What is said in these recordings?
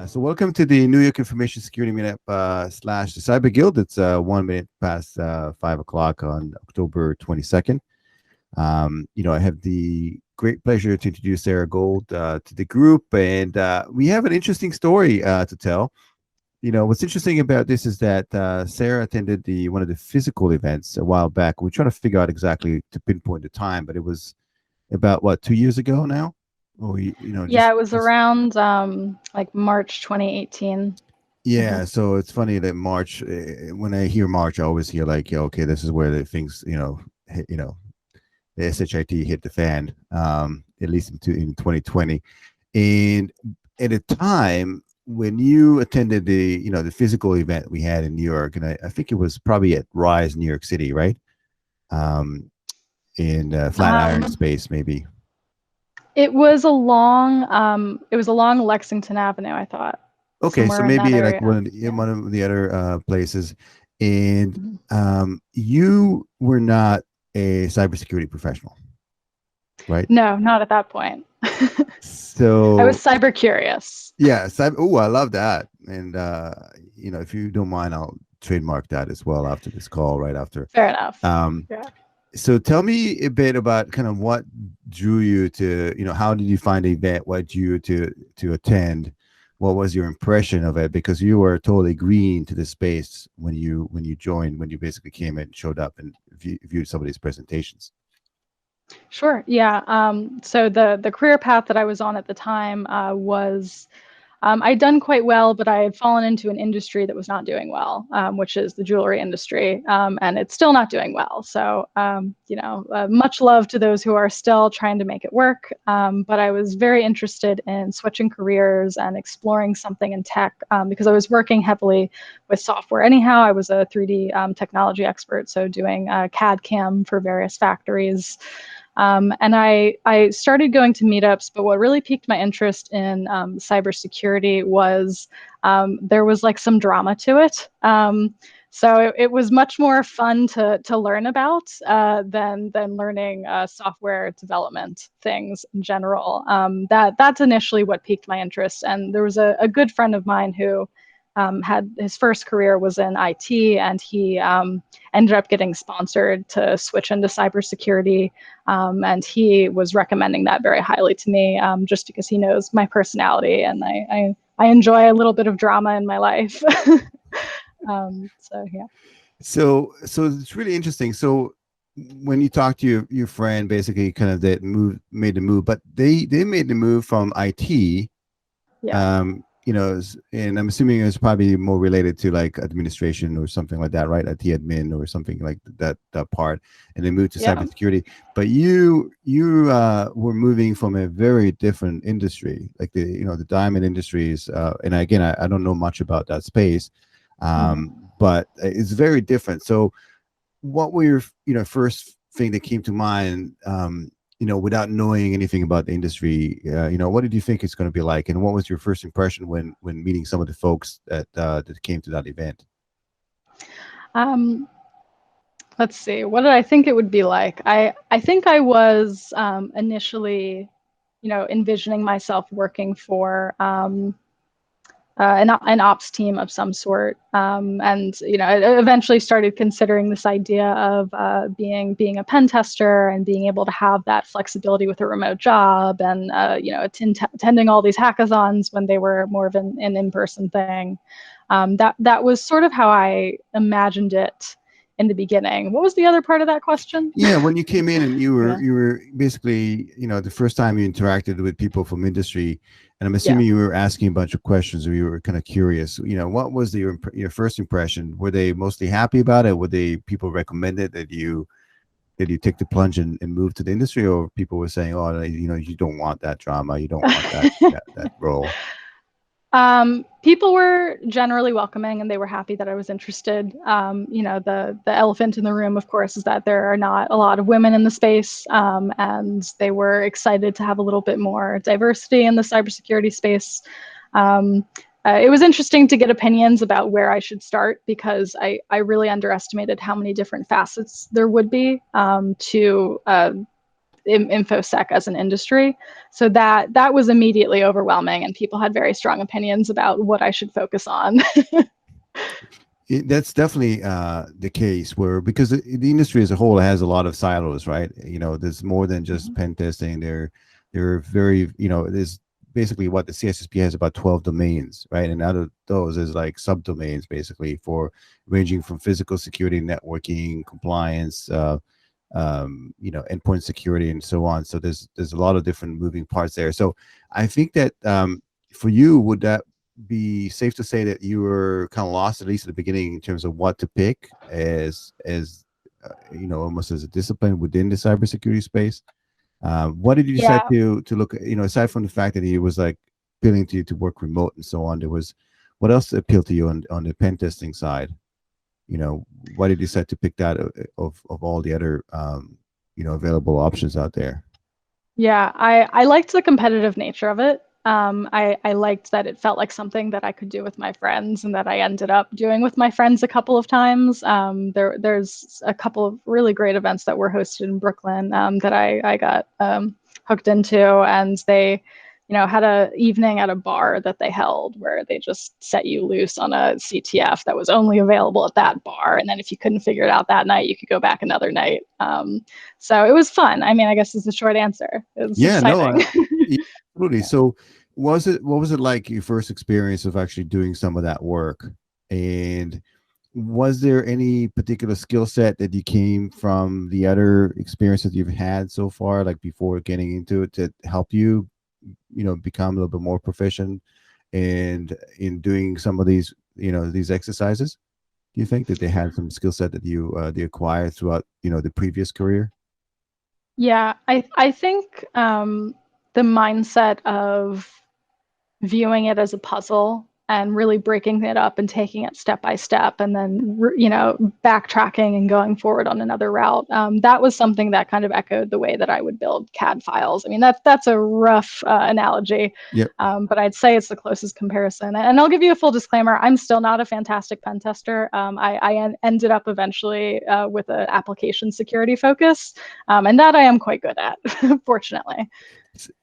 So welcome to the New York Information Security Meetup slash the Cyber Guild. It's 1 minute past 5 o'clock on October 22nd. I have the great pleasure to introduce Sarah Gold to the group, and we have an interesting story to tell. What's interesting about this is that Sarah attended one of the physical events a while back. We're trying to figure out exactly to pinpoint the time, but it was about, what, 2 years ago now? Yeah, it was around like March 2018. Yeah, so it's funny that March, when I hear March, I always hear like, yeah, okay, this is where the things, hit, the SHIT hit the fan, at least in 2020. And at a time when you attended the physical event we had in New York, and I think it was probably at Rise, New York City, right? In Flatiron Space, maybe. It was along Lexington Avenue, I thought. Okay, so maybe like one of the other places. And you were not a cybersecurity professional, right? No, not at that point. So I was cyber curious. Yeah, oh, I love that. And if you don't mind, I'll trademark that as well after this call, right after. Fair enough. Yeah. So tell me a bit about kind of what drew you to, how did you find the event? What drew you to attend? What was your impression of it? Because you were totally green to the space when you joined, when you basically came and showed up and viewed some of these presentations. Sure. Yeah. So the career path that I was on at the time was I'd done quite well, but I had fallen into an industry that was not doing well, which is the jewelry industry, and it's still not doing well. So, much love to those who are still trying to make it work. But I was very interested in switching careers and exploring something in tech because I was working heavily with software. Anyhow, I was a 3D technology expert, so doing CAD CAM for various factories. And I started going to meetups, but what really piqued my interest in cybersecurity was there was like some drama to it. So it was much more fun to learn about than learning software development things in general. That's initially what piqued my interest. And there was a good friend of mine who had his first career was in IT, and he ended up getting sponsored to switch into cybersecurity. And he was recommending that very highly to me, just because he knows my personality, and I enjoy a little bit of drama in my life. So yeah. So it's really interesting. So when you talk to your friend, basically kind of made the move, but they made the move from IT. Yeah. And I'm assuming it was probably more related to like administration or something like that, right? IT admin or something like that part, and then moved to cybersecurity. But you were moving from a very different industry, like the diamond industries. And again, I don't know much about that space, but it's very different. So, what were your first thing that came to mind? Without knowing anything about the industry, what did you think it's going to be like, and what was your first impression when meeting some of the folks that came to that event? Let's see. What did I think it would be like? I think I was initially, envisioning myself working for an ops team of some sort, and I eventually started considering this idea of being a pen tester and being able to have that flexibility with a remote job, and attending all these hackathons when they were more of an in-person thing. That was sort of how I imagined it in the beginning. What was the other part of that question? Yeah, when you came in and you were basically, the first time you interacted with people from industry, and I'm assuming you were asking a bunch of questions, or you were kind of curious. What was your first impression? Were they mostly happy about it? Were people recommended that you take the plunge and move to the industry, or people were saying, oh, you don't want that drama, you don't want that role? People were generally welcoming, and they were happy that I was interested. The elephant in the room, of course, is that there are not a lot of women in the space, and they were excited to have a little bit more diversity in the cybersecurity space. It was interesting to get opinions about where I should start, because I really underestimated how many different facets there would be to infosec as an industry. So that was immediately overwhelming, and people had very strong opinions about what I should focus on. That's definitely the case, where because the industry as a whole has a lot of silos, right? There's more than just pen testing. They're very, there's basically what the CSSP has about 12 domains, right? And out of those is like subdomains basically for ranging from physical security, networking, compliance, endpoint security, and so on. So there's a lot of different moving parts there. So I think that for you, would that be safe to say that you were kind of lost, at least at the beginning, in terms of what to pick as almost as a discipline within the cybersecurity space? What did you decide to look at, aside from the fact that it was like appealing to you to work remote and so on, what else appealed to you on the pen testing side? Why did you decide to pick that of all the other available options out there? Yeah, I liked the competitive nature of it. I liked that it felt like something that I could do with my friends, and that I ended up doing with my friends a couple of times. There's a couple of really great events that were hosted in Brooklyn that I got hooked into, and they had a evening at a bar that they held where they just set you loose on a CTF that was only available at that bar. And then if you couldn't figure it out that night, you could go back another night. So it was fun. I mean, I guess is the short answer. It was exciting. Yeah, absolutely. So what was it like your first experience of actually doing some of that work? And was there any particular skill set that you came from the other experiences you've had so far, like before getting into it, to help you become a little bit more proficient and in doing some of these these exercises? Do you think that they had some skill set that they acquired throughout the previous career? Yeah, I think the mindset of viewing it as a puzzle and really breaking it up and taking it step by step, and then backtracking and going forward on another route. That was something that kind of echoed the way that I would build CAD files. I mean, that's a rough analogy, Yep. But I'd say it's the closest comparison. And I'll give you a full disclaimer: I'm still not a fantastic pen tester. I ended up eventually with an application security focus, and that I am quite good at, fortunately.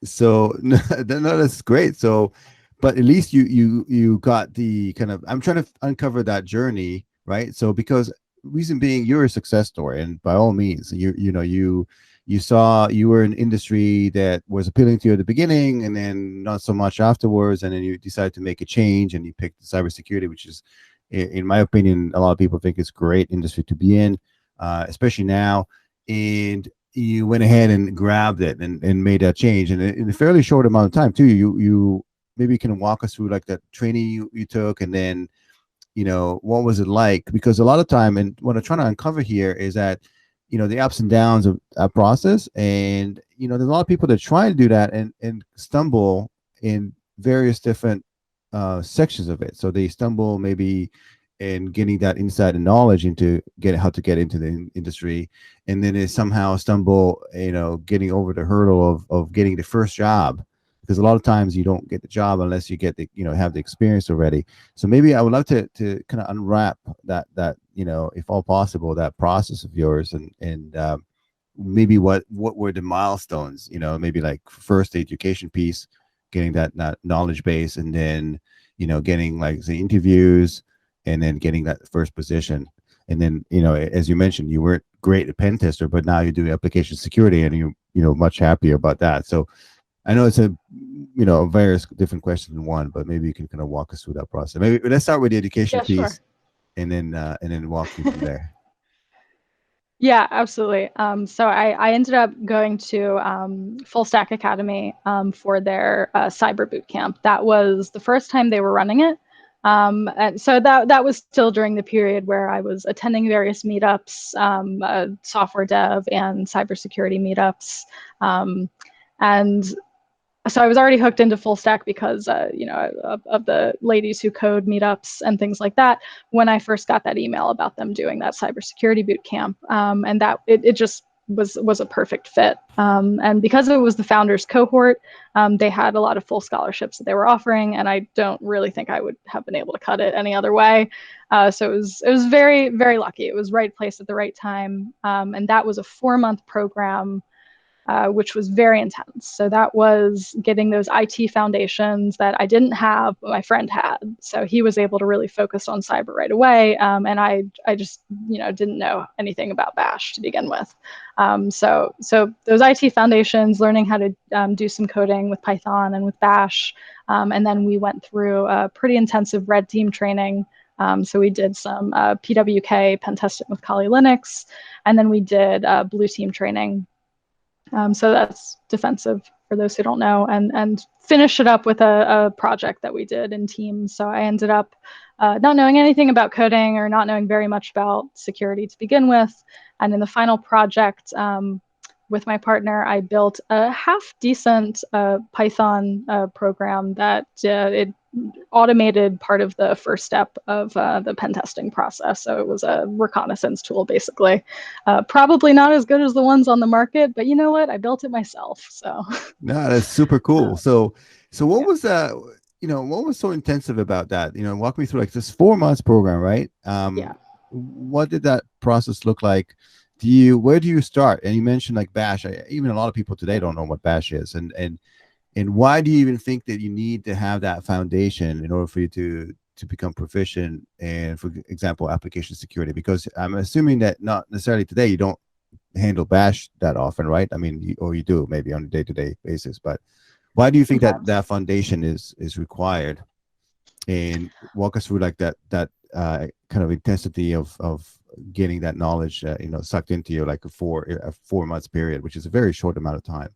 So no, that's great. So, but at least you got the kind of, I'm trying to uncover that journey, right? So because reason being, you're a success story, and by all means, you saw you were in an industry that was appealing to you at the beginning, and then not so much afterwards, and then you decided to make a change, and you picked cybersecurity, which is, in my opinion, a lot of people think it's a great industry to be in, especially now. And you went ahead and grabbed it and made that change, and in a fairly short amount of time too. You maybe can walk us through like that training you took, and then what was it like? Because a lot of time, and what I'm trying to uncover here is that the ups and downs of that process, and there's a lot of people that try to do that and stumble in various different sections of it. So they stumble maybe in getting that insight and knowledge into how to get into the industry, and then they somehow stumble getting over the hurdle of getting the first job, because a lot of times you don't get the job unless you get the have the experience already. So maybe I would love to kind of unwrap that if all possible, that process of yours, and maybe what were the milestones, maybe like first the education piece, getting that knowledge base, and then getting like the interviews, and then getting that first position. And then as you mentioned, you weren't great at pen tester, but now you do application security, and you much happier about that. So I know it's a various different questions in one, but maybe you can kind of walk us through that process. Maybe let's start with the education piece. Sure. and then walk through from there. Yeah, absolutely. So I ended up going to Fullstack Academy for their cyber bootcamp. That was the first time they were running it. And so that was still during the period where I was attending various meetups, software dev and cybersecurity meetups. And so I was already hooked into Fullstack because, of the ladies who code meetups and things like that, when I first got that email about them doing that cybersecurity boot camp. And that it just was a perfect fit. And because it was the founders cohort, they had a lot of full scholarships that they were offering, and I don't really think I would have been able to cut it any other way. So it was very, very lucky. It was right place at the right time. And that was a 4-month program which was very intense. So that was getting those IT foundations that I didn't have, but my friend had. So he was able to really focus on cyber right away. And I just, didn't know anything about Bash to begin with. So those IT foundations, learning how to do some coding with Python and with Bash. And then we went through a pretty intensive red team training. So we did some PWK, pen testing with Kali Linux, and then we did blue team training. So that's defensive for those who don't know, and finish it up with a project that we did in teams. So I ended up not knowing anything about coding or not knowing very much about security to begin with. And in the final project with my partner, I built a half decent Python program that it automated part of the first step of the pen testing process. So it was a reconnaissance tool, basically. Probably not as good as the ones on the market, but you know what? I built it myself. So no, that's super cool. So what was that? What was so intensive about that? Walk me through like this 4 months program, right? What did that process look like? Where do you start? And you mentioned like Bash. Even a lot of people today don't know what Bash is, and why do you even think that you need to have that foundation in order for you to become proficient in, for example, application security? Because I'm assuming that not necessarily today you don't handle Bash that often, right? I mean, or you do maybe on a day-to-day basis, but why do you think that foundation is required? And walk us through like that kind of intensity of getting that knowledge, sucked into you like a 4 months period, which is a very short amount of time.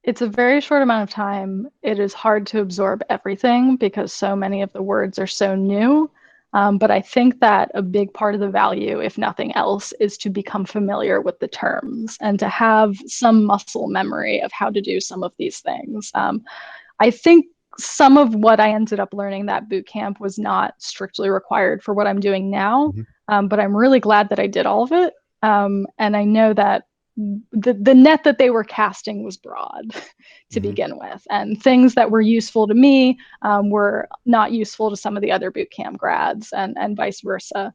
It's a very short amount of time. It is hard to absorb everything because so many of the words are so new. But I think that a big part of the value, if nothing else, is to become familiar with the terms and to have some muscle memory of how to do some of these things. I think some of what I ended up learning that boot camp was not strictly required for what I'm doing now, but I'm really glad that I did all of it. And I know that the net that they were casting was broad to begin with, and things that were useful to me were not useful to some of the other bootcamp grads, and vice versa.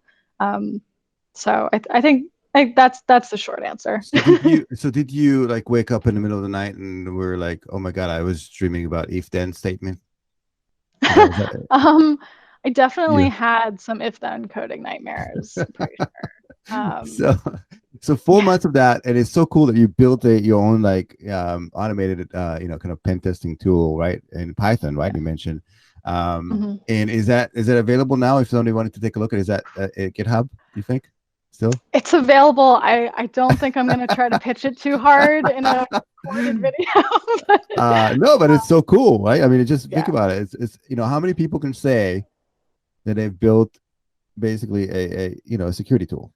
So I think that's the short answer. So did you like wake up in the middle of the night and were like, oh my God, I was dreaming about if then statement? I definitely had some if then coding nightmares. I'm pretty sure. So 4 months of that, and it's so cool that you built your own like automated kind of pen testing tool, right, in Python, right? You mentioned, and is that available now if somebody wanted to take a look at? Is that at GitHub? You think still? It's available. I don't think I'm going to try to pitch it too hard in a recorded video. No, but it's so cool, right? I mean, think about it. It's how many people can say that they've built basically a security tool?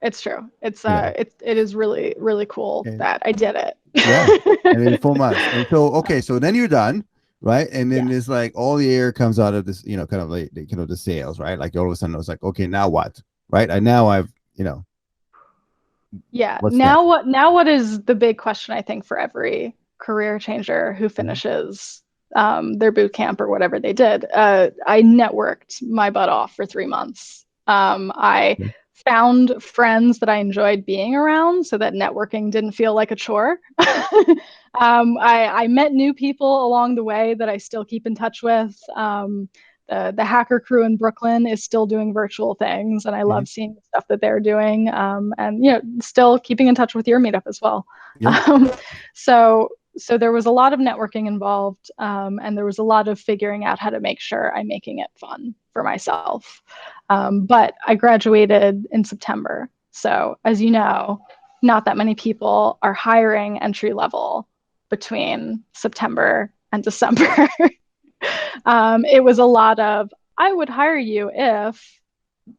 It's true. It is really, really cool that I did it. And in 4 months. And so then you're done, right? And then there's like all the air comes out of this, kind of like the sales, right? Like all of a sudden I was like, okay, now what? Right? And now I've, now what is the big question, I think, for every career changer who finishes their boot camp or whatever they did? I networked my butt off for 3 months. I found friends that I enjoyed being around so that networking didn't feel like a chore. I met new people along the way that I still keep in touch with. The hacker crew in Brooklyn is still doing virtual things, and I love seeing the stuff that they're doing, and still keeping in touch with your meetup as well. So there was a lot of networking involved, and there was a lot of figuring out how to make sure I'm making it fun for myself. But I graduated in September. So as you know, not that many people are hiring entry level between September and December. It was a lot of, I would hire you if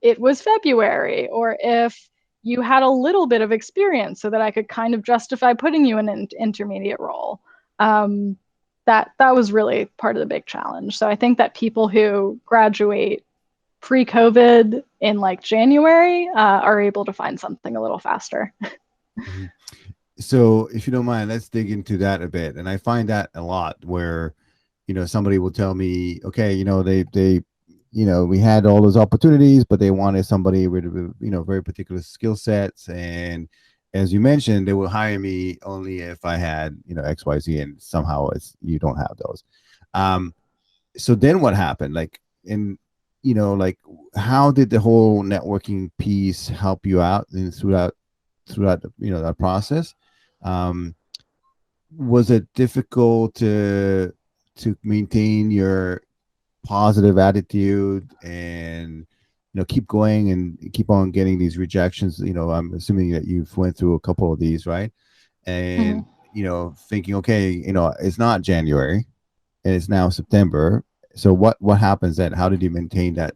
it was February or if you had a little bit of experience so that I could kind of justify putting you in an intermediate role. That was really part of the big challenge. So I think that people who graduate pre-COVID in like January are able to find something a little faster. So if you don't mind, let's dig into that a bit. And I find that a lot where, somebody will tell me, okay, they we had all those opportunities, but they wanted somebody with, very particular skill sets. And as you mentioned, they will hire me only if I had, XYZ, and somehow you don't have those. So then what happened? Like, like, how did the whole networking piece help you out and throughout, that process? Was it difficult to maintain your positive attitude and keep going and keep on getting these rejections? I'm assuming that you've went through a couple of these, right? And thinking, okay, it's not January and it's now September, so what happens then? How did you maintain that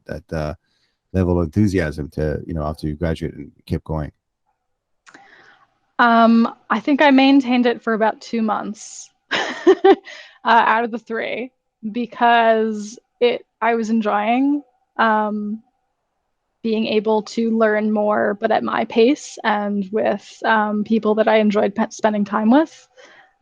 level of enthusiasm to after you graduate and keep going? I think I maintained it for about 2 months out of the 3, because I was enjoying being able to learn more, but at my pace and with people that I enjoyed spending time with.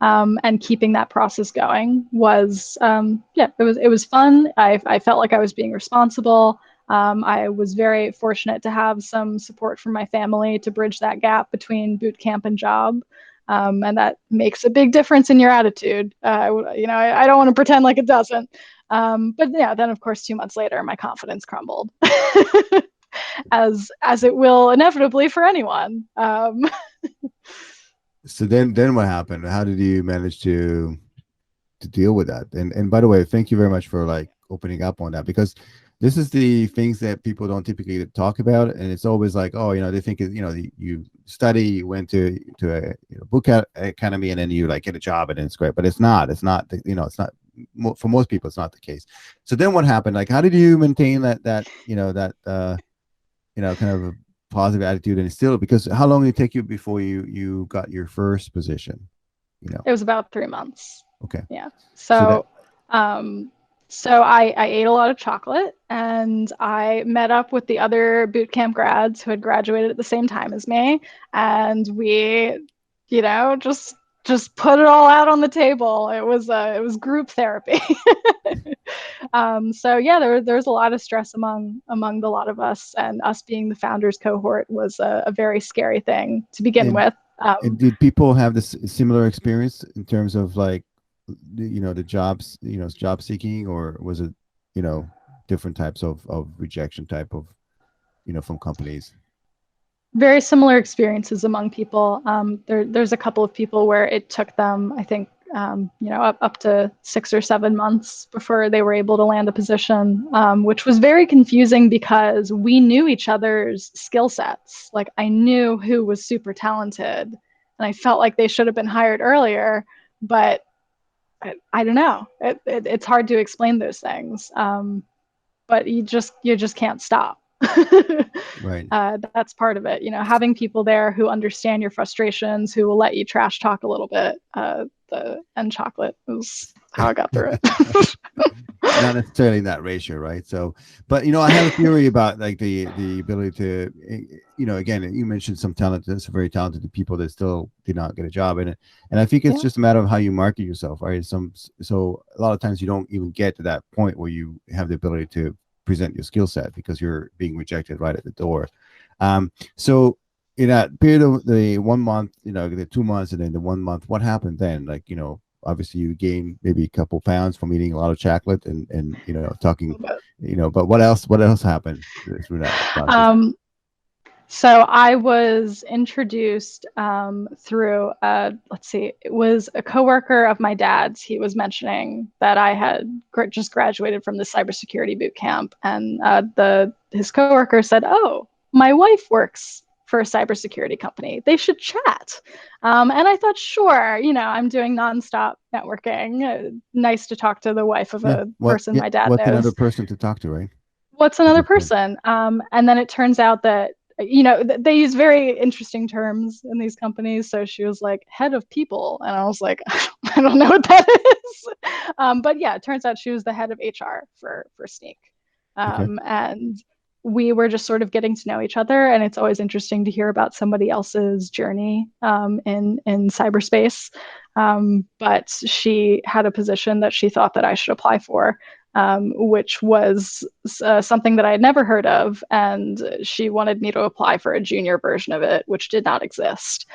And keeping that process going was, it was fun. I felt like I was being responsible. I was very fortunate to have some support from my family to bridge that gap between boot camp and job. And that makes a big difference in your attitude. I don't want to pretend like it doesn't. But yeah, then of course, 2 months later, my confidence crumbled, as it will inevitably for anyone. So then what happened? How did you manage to deal with that? And by the way, thank you very much for like opening up on that, because this is the things that people don't typically talk about, and it's always like, oh, they think you study, you went to a boot academy, and then you like get a job and it's great, but it's not it's not for most people, it's not the case. So then what happened? Like, how did you maintain that kind of a positive attitude, and still, because how long did it take you before you got your first position? It was about 3 months. Okay. Yeah. So I ate a lot of chocolate, and I met up with the other bootcamp grads who had graduated at the same time as me, and we, just put it all out on the table. It was group therapy. So yeah, there was a lot of stress among the lot of us, and us being the founders cohort was a very scary thing to begin with. And did people have this similar experience in terms of like, the jobs, job seeking, or was it, different types of rejection type of, from companies? Very similar experiences among people. There's a couple of people where it took them, I think, up to 6 or 7 months before they were able to land a position, which was very confusing because we knew each other's skill sets. Like, I knew who was super talented, and I felt like they should have been hired earlier, but I don't know. It's hard to explain those things, but you just can't stop. Right. That's part of it. Having people there who understand your frustrations, who will let you trash talk a little bit. And chocolate was how I got through it. Not necessarily in that ratio, right? So, but I have a theory about like the ability to, again, you mentioned some some very talented people that still did not get a job in it, and I think it's just a matter of how you market yourself, right? So a lot of times you don't even get to that point where you have the ability to present your skill set because you're being rejected right at the door. So in that period of the 1 month, the 2 months, and then the 1 month, what happened then? Like, obviously you gained maybe a couple pounds from eating a lot of chocolate and talking, but what else happened through that process? So I was introduced through, let's see, it was a coworker of my dad's. He was mentioning that I had just graduated from the cybersecurity boot camp, and his coworker said, "Oh, my wife works for a cybersecurity company. They should chat." And I thought, sure, I'm doing nonstop networking. Nice to talk to the wife of a person my dad knows. What's another person to talk to, right? What's another person? And then it turns out that they use very interesting terms in these companies. So she was like, head of people. And I was like, I don't know what that is. But yeah, it turns out she was the head of HR for Snyk. And we were just sort of getting to know each other. And it's always interesting to hear about somebody else's journey in cyberspace. But she had a position that she thought that I should apply for. which was something that I had never heard of. And she wanted me to apply for a junior version of it, which did not exist.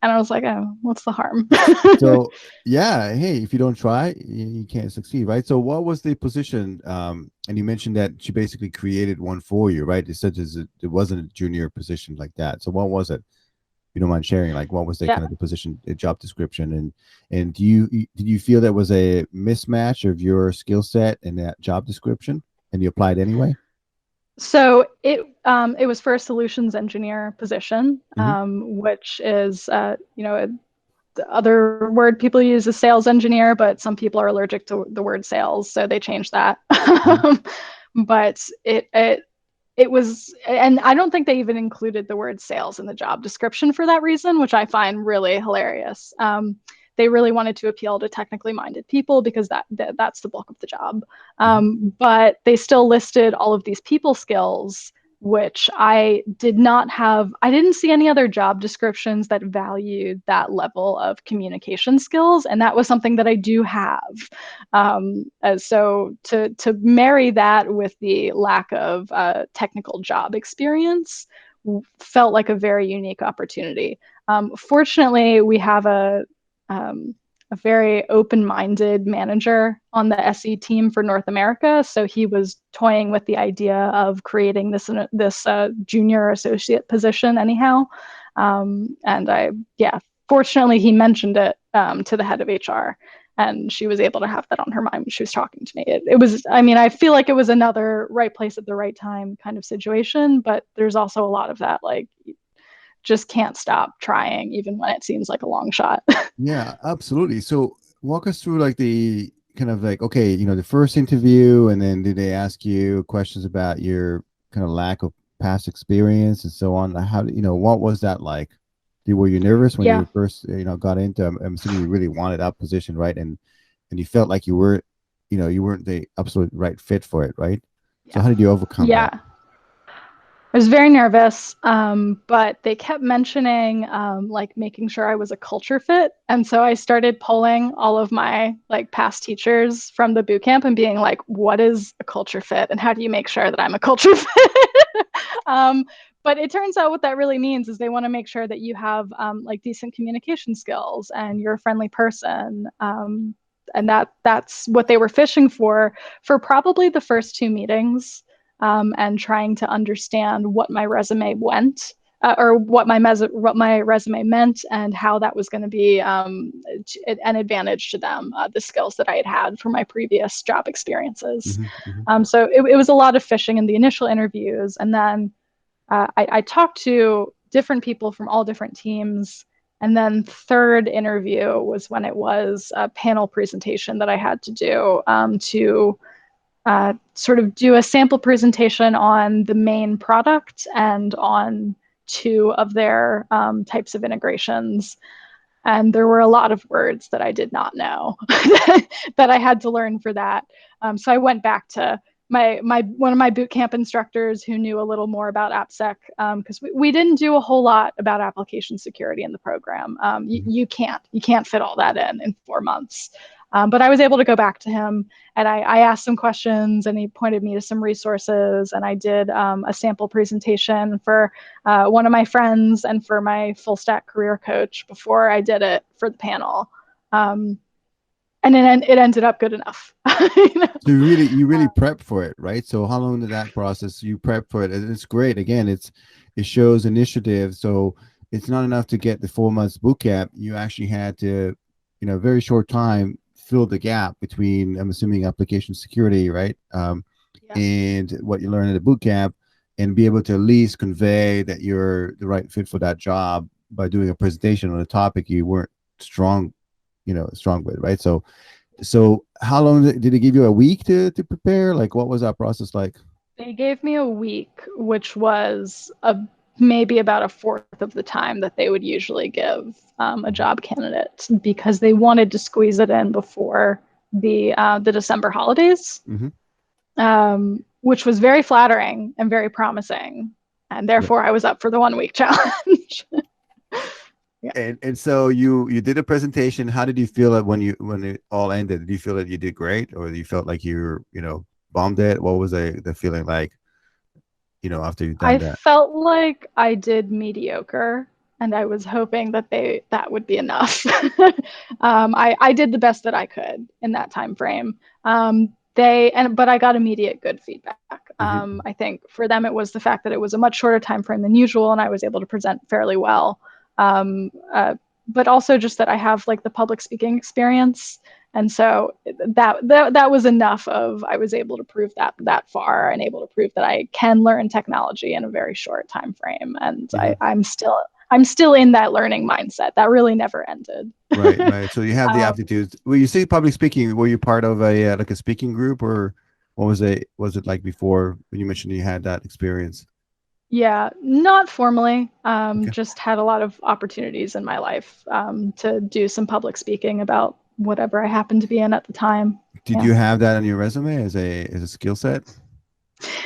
And I was like, oh, what's the harm? So yeah, hey, if you don't try, you can't succeed, right? So what was the position? And you mentioned that she basically created one for you, right? It said it wasn't a junior position like that. So what was it? If you don't mind sharing, like what was the kind of the position, the job description, and did you feel there was a mismatch of your skill set in that job description, and you applied anyway? So it was for a solutions engineer position, which is the other word people use is sales engineer, but some people are allergic to the word sales, so they changed that. But it was, and I don't think they even included the word sales in the job description for that reason, which I find really hilarious. They really wanted to appeal to technically minded people because that's the bulk of the job. But they still listed all of these people skills, which I did not have. I didn't see any other job descriptions that valued that level of communication skills. And that was something that I do have. So to marry that with the lack of technical job experience felt like a very unique opportunity. Fortunately, we have a very open-minded manager on the SE team for North America. So he was toying with the idea of creating this junior associate position anyhow. Fortunately, he mentioned it to the head of HR, and she was able to have that on her mind when she was talking to me. It was, I mean, I feel like it was another right place at the right time kind of situation, but there's also a lot of that, like, just can't stop trying even when it seems like a long shot. Yeah, absolutely. So walk us through like the kind of like, okay, the first interview, and then did they ask you questions about your kind of lack of past experience and so on? How, what was that like? Were you nervous when Yeah. you first, got into, I'm assuming you really wanted that position, right? And you felt like you were, you weren't the absolute right fit for it, right? So how did you overcome that? I was very nervous, but they kept mentioning like making sure I was a culture fit. And so I started polling all of my like past teachers from the boot camp and being like, what is a culture fit? And how do you make sure that I'm a culture fit? But it turns out what that really means is they want to make sure that you have like decent communication skills and you're a friendly person. And that's what they were fishing for probably the first two meetings. And trying to understand what my resume went, or what my resume meant, and how that was going to be an advantage to them, the skills that I had for my previous job experiences. So it was a lot of fishing in the initial interviews, and then I talked to different people from all different teams. And then third interview was when it was a panel presentation that I had to do to sort of do a sample presentation on the main product and on two of their types of integrations. And there were a lot of words that I did not know that I had to learn for that. So I went back to my one of my bootcamp instructors who knew a little more about AppSec, because we didn't do a whole lot about application security in the program. You can't fit all that in 4 months. But I was able to go back to him, and I asked some questions, and he pointed me to some resources, and I did a sample presentation for one of my friends and for my Fullstack career coach before I did it for the panel. And then it ended up good enough. So you really prep for it, right? So how long did that process? You prep for it, and it's great. Again, it shows initiative. So it's not enough to get the 4 months boot camp. You actually had to, very short time, fill the gap between, I'm assuming, application security, right? And what you learn at the boot camp, and be able to at least convey that you're the right fit for that job by doing a presentation on a topic you weren't strong with, right? So how long did it give you? A week to prepare? Like, what was that process like? They gave me a week, which was maybe about a fourth of the time that they would usually give a job candidate, because they wanted to squeeze it in before the December holidays, which was very flattering and very promising. And therefore, I was up for the 1 week challenge. Yeah. And so you did a presentation. How did you feel it when it all ended? Did you feel that you did great, or you felt like you bombed it? What was the feeling like, after you've done I that? felt like I did mediocre, and I was hoping that that would be enough. I did the best that I could in that time frame. But I got immediate good feedback. Hmm. I think for them it was the fact that it was a much shorter time frame than usual, and I was able to present fairly well. Um, uh, but also just that I have like the public speaking experience, and so that was enough of I was able to prove that far and able to prove that I can learn technology in a very short time frame. And Hmm. I'm still in that learning mindset. That really never ended. Right, right. So you have the um, aptitude. Well, you say public speaking. Were you part of a like a speaking group, or what was it like before when you mentioned you had that experience? yeah, not formally. Okay. Just had a lot of opportunities in my life to do some public speaking about whatever I happened to be in at the time. Did Yeah. you have that on your resume as a skill set?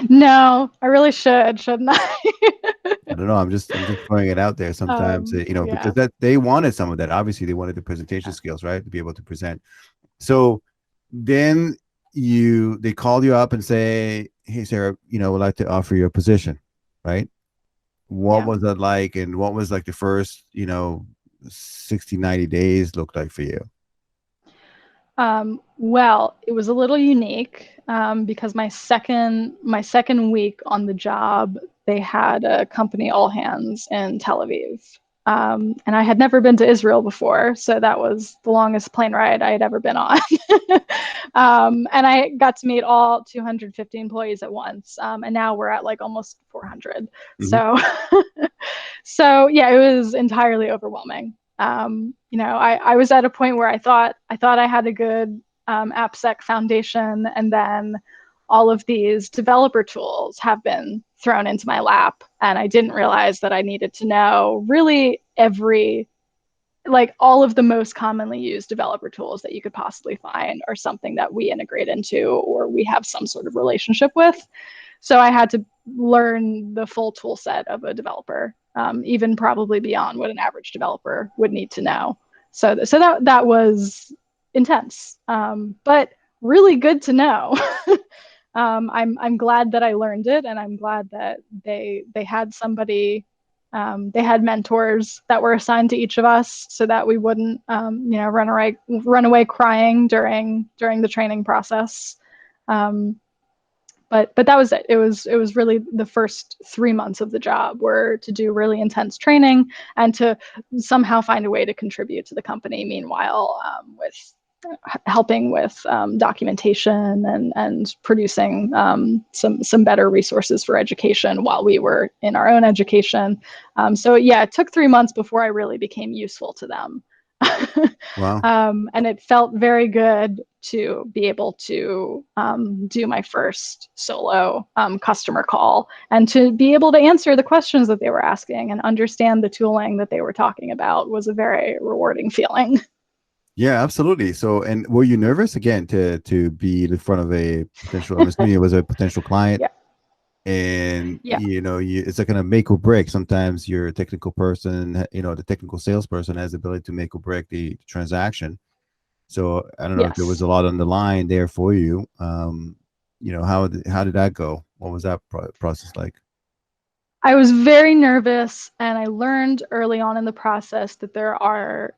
No, I really shouldn't I? I don't know. I'm just throwing it out there. Sometimes, because Yeah. that they wanted some of that. Obviously, they wanted the presentation skills, right, to be able to present. So then they call you up and say, "Hey, Sarah, we'd like to offer you a position," right? What Yeah. was that like, and what was like the first, 60, 90 days look like for you? Well, it was a little unique because my second week on the job, they had a company all hands in Tel Aviv, and I had never been to Israel before, so that was the longest plane ride I had ever been on. And I got to meet all 250 employees at once, and now we're at like almost 400. Hmm. So, so yeah, it was entirely overwhelming. I was at a point where I thought I had a good AppSec foundation, and then all of these developer tools have been thrown into my lap, and I didn't realize that I needed to know really like all of the most commonly used developer tools that you could possibly find are something that we integrate into or we have some sort of relationship with. So I had to learn the full tool set of a developer, even probably beyond what an average developer would need to know. So that was intense, but really good to know. I'm glad that I learned it, and I'm glad that they had somebody. They had mentors that were assigned to each of us, so that we wouldn't, run away crying during the training process. Um, but that was it. It was really the first 3 months of the job were to do really intense training and to somehow find a way to contribute to the company. Meanwhile, with helping with documentation and producing some better resources for education while we were in our own education. So yeah, it took 3 months before I really became useful to them. Wow. And it felt very good to be able to do my first solo customer call and to be able to answer the questions that they were asking and understand the tooling that they were talking about was a very rewarding feeling. Yeah, absolutely. So, and were you nervous again to be in front of a potential? I'm assuming it was a potential client, Yeah. and Yeah. it's like kind of make or break. Sometimes you're a technical person, the technical salesperson has the ability to make or break the transaction. So I don't know if there was Yes. a lot on the line there for you. How did that go? What was that process like? I was very nervous, and I learned early on in the process that there are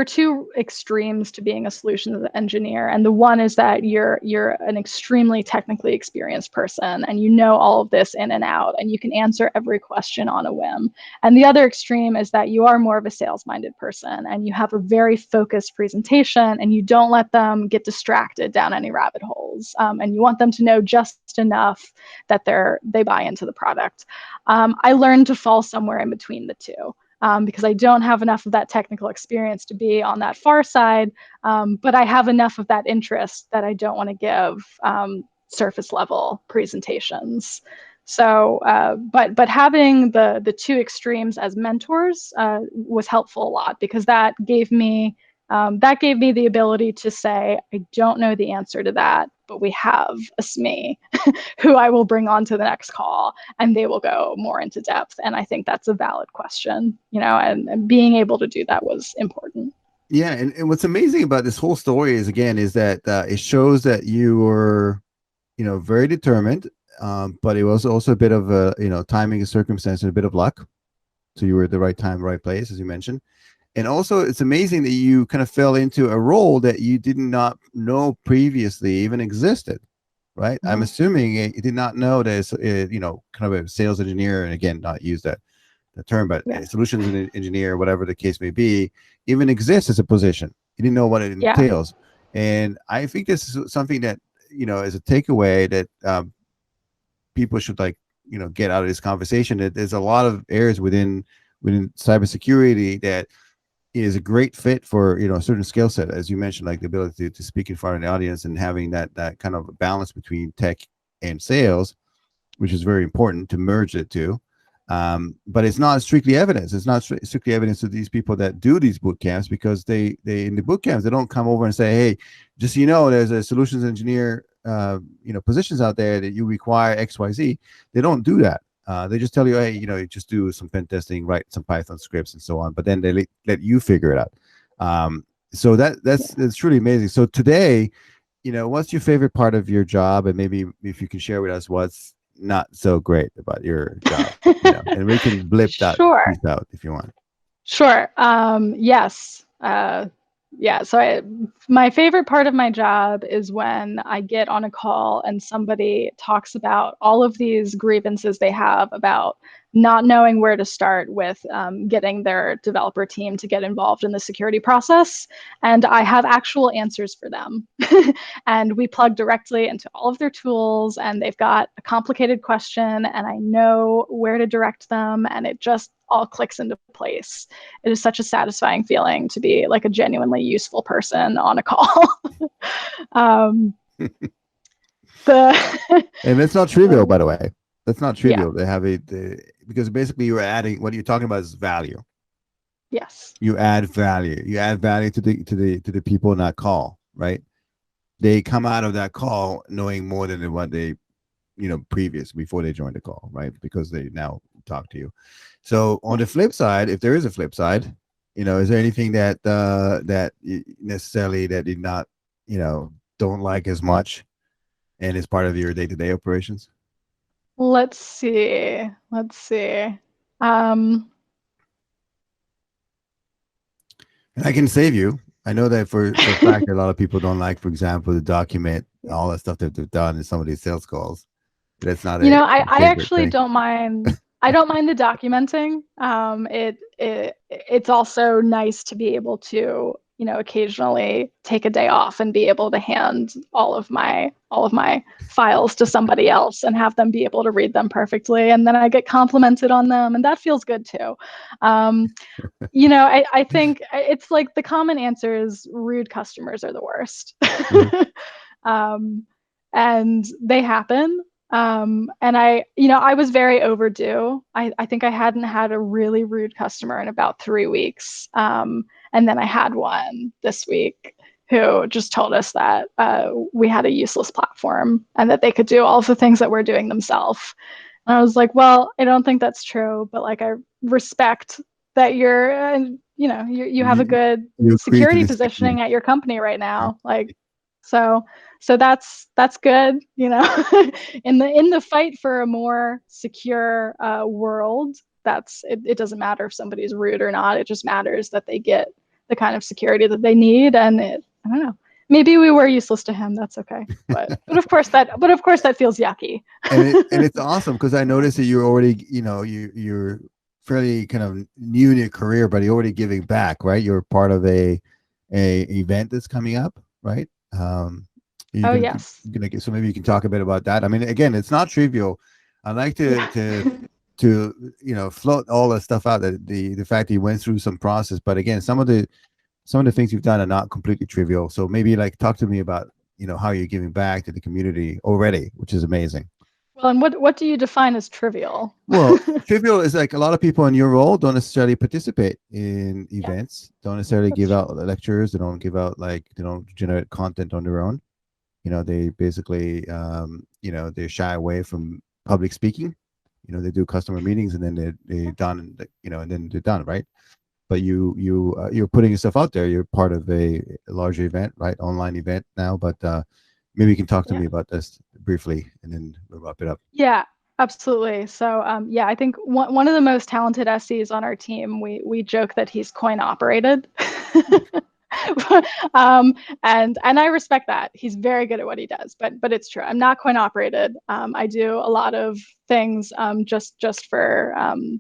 two extremes to being a solutions engineer, and the one is that you're an extremely technically experienced person and you know all of this in and out and you can answer every question on a whim, and the other extreme is that you are more of a sales minded person and you have a very focused presentation and you don't let them get distracted down any rabbit holes, and you want them to know just enough that they buy into the product. I learned to fall somewhere in between the two, because I don't have enough of that technical experience to be on that far side, but I have enough of that interest that I don't want to give surface level presentations. So, but having the two extremes as mentors was helpful a lot because that gave me the ability to say I don't know the answer to that. but we have a SME who I will bring on to the next call, and they will go more into depth. And I think that's a valid question, and being able to do that was important. Yeah, and what's amazing about this whole story is that it shows that you were, very determined, but it was also a bit of a, timing and circumstance and a bit of luck. So you were at the right time, right place, as you mentioned. And also, it's amazing that you kind of fell into a role that you did not know previously even existed, right? I'm assuming you did not know that, kind of a sales engineer, and again, not use that term, but a solutions engineer, whatever the case may be, even exists as a position. You didn't know what it entails. And I think this is something that, as a takeaway that people should get out of this conversation, that there's a lot of areas within cybersecurity that is a great fit for, a certain skill set, as you mentioned, like the ability to speak in front of the audience and having that kind of balance between tech and sales, which is very important to merge the two. But it's not strictly evidence. It's not strictly evidence to these people that do these boot camps, because they in the boot camps, they don't come over and say, hey, just there's a solutions engineer positions out there that you require XYZ. They don't do that. They just tell you, hey, you just do some pen testing, write some Python scripts and so on, but then they let you figure it out. So that's truly amazing. So today, what's your favorite part of your job? And maybe if you can share with us what's not so great about your job, and we can blip that piece out if you want. Sure. Yes. So my favorite part of my job is when I get on a call and somebody talks about all of these grievances they have about not knowing where to start with getting their developer team to get involved in the security process. And I have actual answers for them. And we plug directly into all of their tools, and they've got a complicated question, and I know where to direct them, and it just all clicks into place. It is such a satisfying feeling to be like a genuinely useful person on a call. And that's not trivial, by the way. That's not trivial to have it, because basically you're adding, what you're talking about is value. Yes. You add value. You add value to the people in that call, right? They come out of that call knowing more than what they, before they joined the call, right? Because they now talk to you. So on the flip side, if there is a flip side, is there anything that necessarily that did not, don't like as much, and is part of your day-to-day operations? Let's see. And I can save you. I know that for a fact, a lot of people don't like, for example, to document all that stuff that they've done in some of these sales calls. That's not I actually don't mind. I don't mind the documenting. It's also nice to be able to, occasionally take a day off and be able to hand all of my files to somebody else and have them be able to read them perfectly, and then I get complimented on them, and that feels good too. I think it's like the common answer is rude customers are the worst. And they happen. And I was very overdue. I think I hadn't had a really rude customer in about 3 weeks. And then I had one this week who just told us that we had a useless platform and that they could do all of the things that we're doing themselves. And I was like, well, I don't think that's true, but like, I respect that you're, you have a good security positioning at your company right now. Like, so that's good, in the fight for a more secure world. It doesn't matter if somebody's rude or not. It just matters that they get the kind of security that they need. And I don't know, maybe we were useless to him. That's okay. But of course that feels yucky. and it's awesome, because I noticed that you're already, you're fairly kind of new in your career, but you're already giving back, right? You're part of a event that's coming up, right? Yes. So maybe you can talk a bit about that. I mean, again, it's not trivial. I like to float all the stuff out, that the fact that you went through some process, but again, some of the things you've done are not completely trivial. So maybe talk to me about how you're giving back to the community already, which is amazing. Well, and what do you define as trivial? Well, trivial is like a lot of people in your role don't necessarily participate in events, don't necessarily give out lectures, they don't give out they don't generate content on their own. They basically, they shy away from public speaking. They do customer meetings and then they're done, and then they're done, right? But you're putting yourself out there. You're part of a larger event, right? Online event now, but maybe you can talk to me about this briefly and then we'll wrap it up. Yeah, absolutely. So yeah, I think one of the most talented SEs on our team, we joke that he's coin operated. And I respect that. He's very good at what he does, but it's true. I'm not coin operated. I do a lot of things just for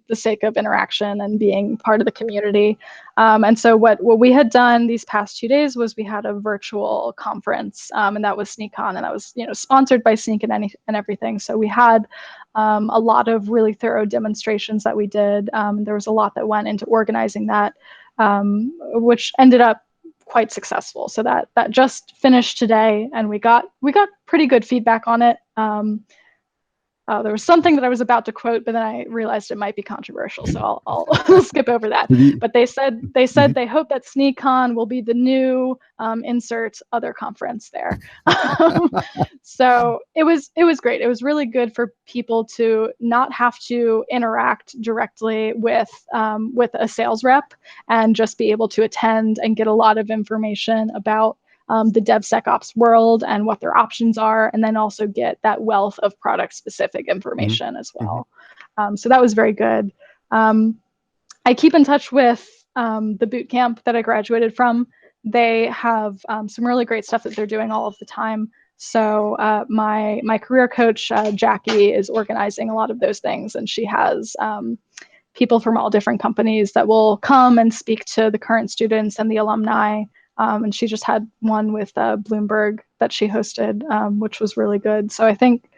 the sake of interaction and being part of the community. And so what we had done these past 2 days was we had a virtual conference, and that was SneakCon, and that was sponsored by Snyk and everything. So we had a lot of really thorough demonstrations that we did. There was a lot that went into organizing that, which ended up quite successful. So that just finished today, and we got pretty good feedback on it. There was something that I was about to quote, but then I realized it might be controversial, so I'll skip over that. But they said they hope that SneakCon will be the new insert other conference there. So it was great. It was really good for people to not have to interact directly with a sales rep and just be able to attend and get a lot of information about the DevSecOps world and what their options are, and then also get that wealth of product-specific information as well. So that was very good. I keep in touch with the bootcamp that I graduated from. They have some really great stuff that they're doing all of the time. So my career coach, Jackie, is organizing a lot of those things, and she has people from all different companies that will come and speak to the current students and the alumni. And she just had one with Bloomberg that she hosted, which was really good. So I think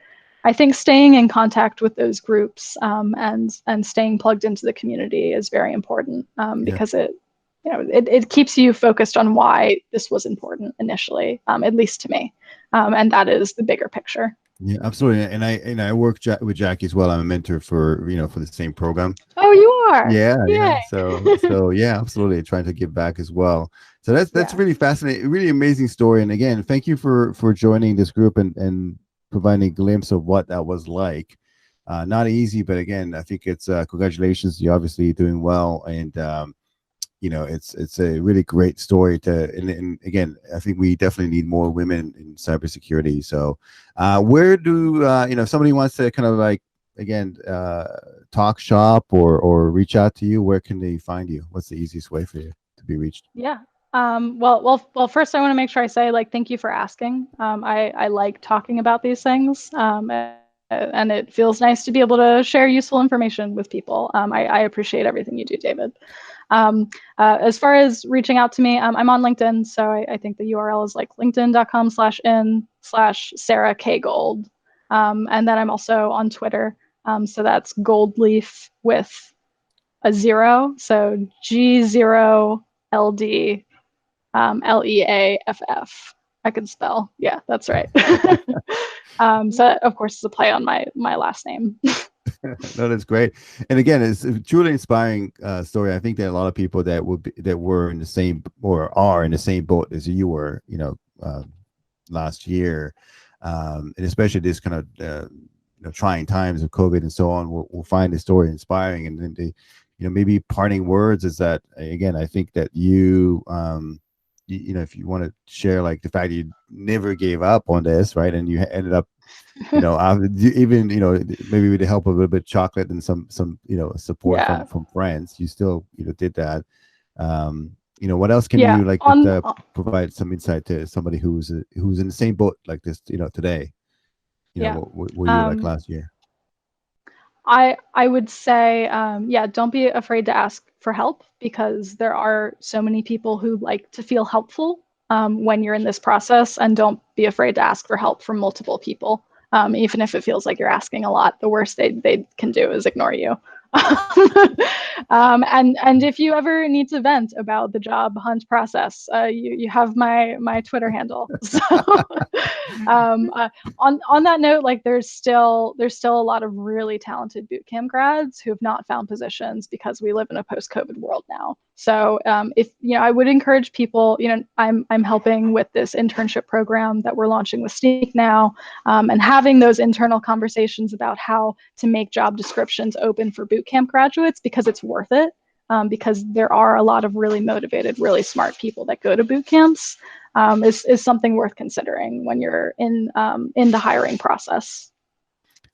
staying in contact with those groups and staying plugged into the community is very important, because it keeps you focused on why this was important initially, at least to me, and that is the bigger picture. Yeah, absolutely. And I work with Jackie as well. I'm a mentor for the same program. Oh, you are? Yeah. So yeah, absolutely. Trying to give back as well. So that's really fascinating, really amazing story. And again, thank you for joining this group and providing a glimpse of what that was like. Not easy, but again, I think it's congratulations. You're obviously doing well, and it's a really great story and again, I think we definitely need more women in cybersecurity. So where do if somebody wants to kind of like, again, talk shop or reach out to you, where can they find you? What's the easiest way for you to be reached? Yeah. Well, first I want to make sure I say, like, thank you for asking. I like talking about these things, and it feels nice to be able to share useful information with people. I appreciate everything you do, David. As far as reaching out to me, I'm on LinkedIn, so I think the URL is like linkedin.com/in/Sarah K. Gold. And then I'm also on Twitter, so that's Goldleaf with a 0, so G0LD LEAFF. I can spell. Yeah, that's right. So of course it's a play on my last name. No, that's great. And again, it's a truly inspiring story. I think that a lot of people that were in the same or are in the same boat as you were, last year, and especially this kind of trying times of COVID and so on, will find the story inspiring. And then maybe parting words is that, again, I think that you if you want to share like the fact that you never gave up on this, right, and you ended up even maybe with the help of a little bit of chocolate and some support from friends, you still did that. What else can you like provide some insight to somebody who's in the same boat like this today, were you like last year? I would say, don't be afraid to ask for help, because there are so many people who like to feel helpful when you're in this process, and don't be afraid to ask for help from multiple people. Even if it feels like you're asking a lot, the worst they can do is ignore you. And if you ever need to vent about the job hunt process, you have my Twitter handle. So on that note, like there's still a lot of really talented bootcamp grads who have not found positions because we live in a post-COVID world now. So if I would encourage people, I'm helping with this internship program that we're launching with Snyk now, and having those internal conversations about how to make job descriptions open for bootcamp graduates, because it's worth it. Because there are a lot of really motivated, really smart people that go to boot camps, is something worth considering when you're in the hiring process.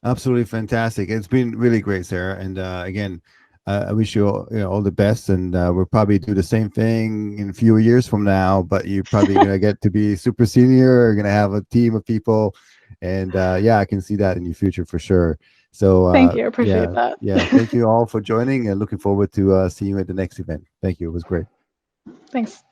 Absolutely fantastic. It's been really great, Sarah. And again, I wish you all the best. And we'll probably do the same thing in a few years from now. But you're probably going to get to be super senior. You're going to have a team of people. And yeah, I can see that in your future for sure. So thank you. Appreciate that. Yeah. Thank you all for joining, and looking forward to seeing you at the next event. Thank you. It was great. Thanks.